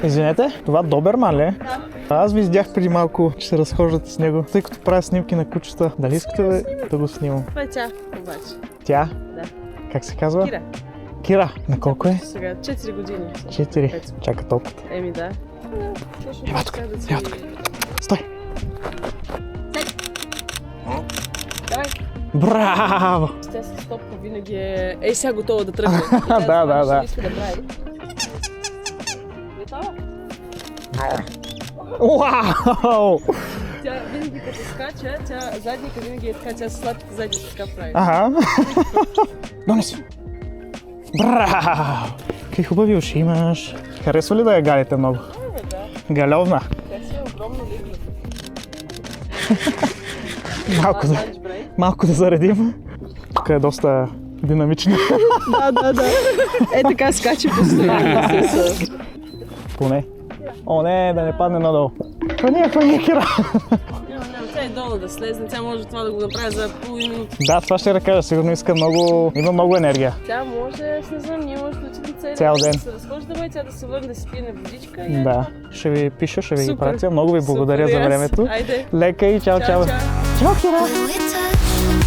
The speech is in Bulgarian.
Извинете, това Доберман ли? Да. Аз ви видях преди малко, че се разхождате с него, тъй като правя снимки на кучета. Дали искате да го снимам? Това е тя, обаче. Тя? Да. Как се казва? Кира. Кира. На колко е? Сега 4 години. 4. Чака толкова. Еми да. Точно Ятка, така да си... ятка. Стой! Давай. Браво! Тя с стопка винаги е... Ей, сега готова да тръгне. Да. Иска да прави. Готова? Уау! Тя винаги като скача, задника винаги е така, тя с сладките задни така прави. Ага. Донеси! Браво! Какви хубави уши имаш. Харесва ли да я галите много? Да. Галевна. Тя си е огромно лигла. Малко да заредим. Тук е доста динамично. Да. Е така скача постоянно. Поне. О, не, да не падне надолу. Хвани, Кира. Няма, тя е долу да слезне, тя може това да го направи за половин минута. Да, това ще кажа, сигурно има много енергия. Тя може, аз не знам, ние може да отидем Цял ден. да се разхождаме, тя да се върне да си пие на водичка и Да, ще ви пиша, ще ви ги Супер. пратя. Много ви благодаря Супер, за и аз. времето. Айде. Лека и чао. Чао. Чао, Кира. Will we touch